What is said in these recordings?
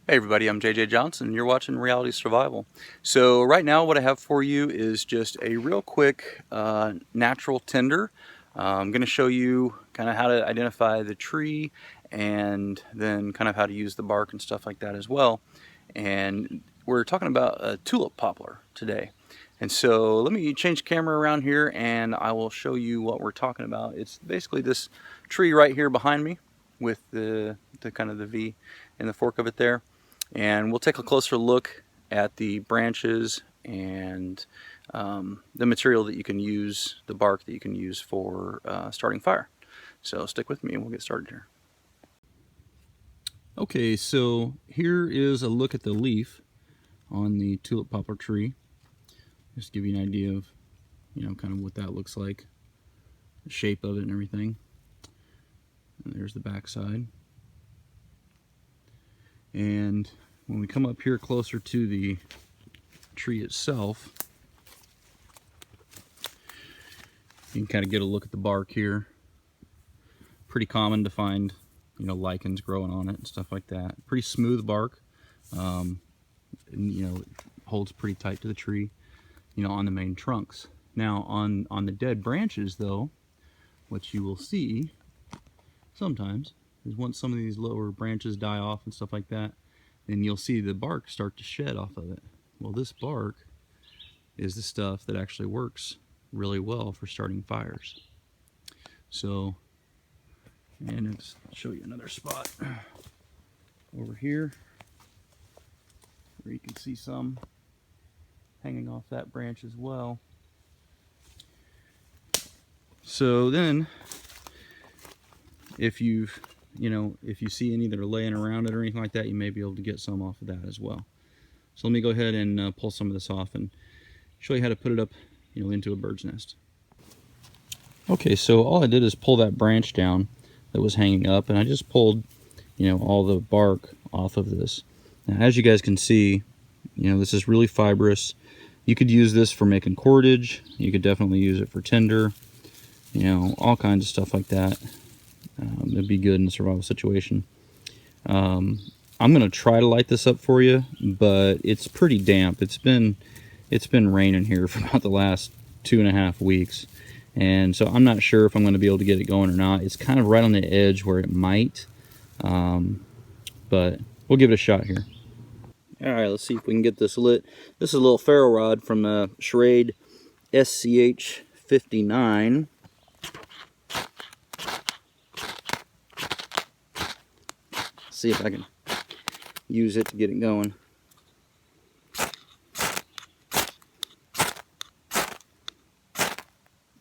Hey everybody, I'm JJ Johnson and you're watching Reality Survival. So right now what I have for you is just a real quick natural tinder. I'm going to show you kind of how to identify the tree and then kind of how to use the bark and stuff like that as well. And we're talking about a tulip poplar today. And so let me change camera around here and I will show you what we're talking about. It's basically this tree right here behind me with the kind of the V in the fork of it there. And we'll take a closer look at the branches and the material that you can use, the bark that you can use for starting fire. So stick with me and we'll get started here. Okay, so here is a look at the leaf on the tulip poplar tree. Just to give you an idea of, kind of what that looks like, the shape of it and everything. And there's the back side. And when we come up here closer to the tree itself, you can kind of get a look at the bark here. Pretty common to find, lichens growing on it and stuff like that. Pretty smooth bark. And, it holds pretty tight to the tree, on the main trunks. Now on the dead branches though, what you will see sometimes is once some of these lower branches die off and stuff like that, then you'll see the bark start to shed off of it. Well, this bark is the stuff that actually works really well for starting fires. So, and let's show you another spot over here where you can see some hanging off that branch as well. So then, if you see any that are laying around it or anything like that, you may be able to get some off of that as well. So let me go ahead and pull some of this off and show you how to put it up, into a bird's nest. Okay, so all I did is pull that branch down that was hanging up, and I just pulled, all the bark off of this. Now, as you guys can see, this is really fibrous. You could use this for making cordage. You could definitely use it for tinder, all kinds of stuff like that. It'd be good in a survival situation. I'm gonna try to light this up for you, but it's pretty damp. It's been raining here for about the last 2.5 weeks, and so I'm not sure if I'm going to be able to get it going or not. It's kind of right on the edge where it might, but we'll give it a shot here. Alright, let's see if we can get this lit. This is a little ferro rod from Cordage SCH59. See if I can use it to get it going.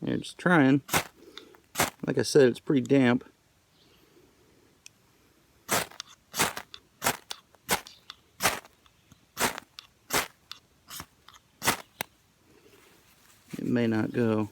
Yeah, just trying. Like I said, it's pretty damp. It may not go.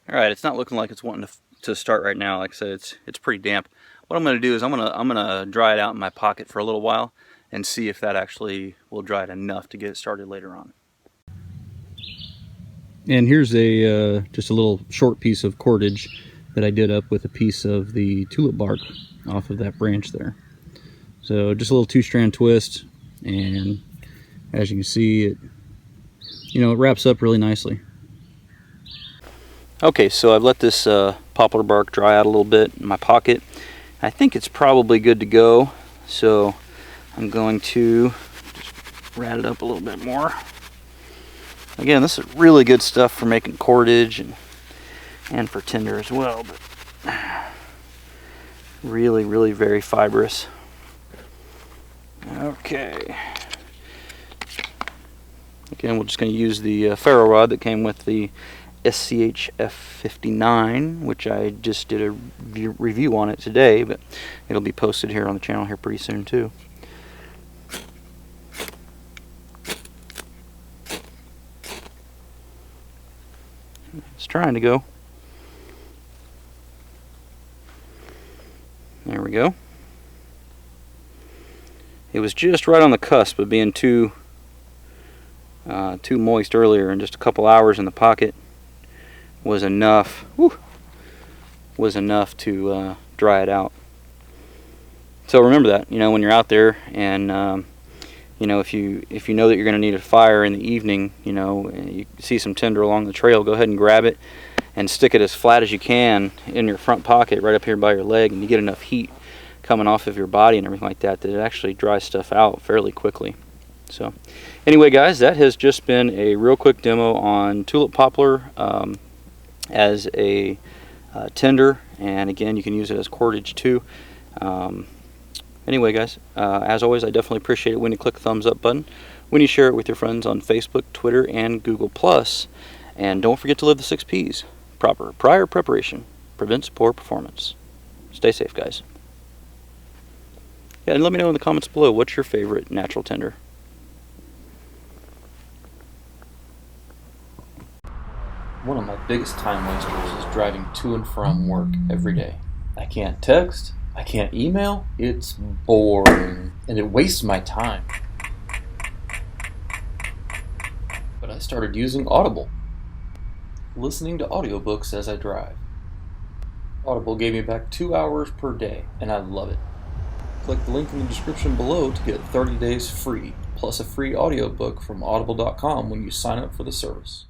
Alright, it's not looking like it's wanting to start right now. Like I said, it's pretty damp. What I'm going to do is I'm gonna dry it out in my pocket for a little while and see if that actually will dry it enough to get it started later on. And here's a just a little short piece of cordage that I did up with a piece of the tulip bark off of that branch there. So just a little 2-strand twist, and as you can see, it wraps up really nicely. Okay, so I've let this poplar bark dry out a little bit in my pocket. I think it's probably good to go, so I'm going to just rat it up a little bit more. Again, this is really good stuff for making cordage and for tinder as well, but really, really very fibrous. Okay. Again, we're just going to use the ferro rod that came with the SCH-59, which I just did a review on it today, but it'll be posted here on the channel here pretty soon too. It's trying to go. we go. It was just right on the cusp of being too moist earlier, and just a couple hours in the pocket was enough. Was enough to dry it out. So remember that, when you're out there, and if you know that you're going to need a fire in the evening, and you see some tinder along the trail, go ahead and grab it and stick it as flat as you can in your front pocket, right up here by your leg, and you get enough heat coming off of your body and everything like that that it actually dries stuff out fairly quickly. So anyway, guys, that has just been a real quick demo on Tulip Poplar as a tinder, and again, you can use it as cordage too. Anyway, guys, as always, I definitely appreciate it when you click the thumbs up button, when you share it with your friends on Facebook, Twitter, and Google+. And don't forget to live the 6 Ps. Proper prior preparation prevents poor performance. Stay safe, guys. Yeah, and let me know in the comments below, what's your favorite natural tinder? One of my biggest time wasters is driving to and from work every day. I can't text, I can't email, it's boring, and it wastes my time. But I started using Audible, listening to audiobooks as I drive. Audible gave me back 2 hours per day, and I love it. Click the link in the description below to get 30 days free, plus a free audiobook from audible.com when you sign up for the service.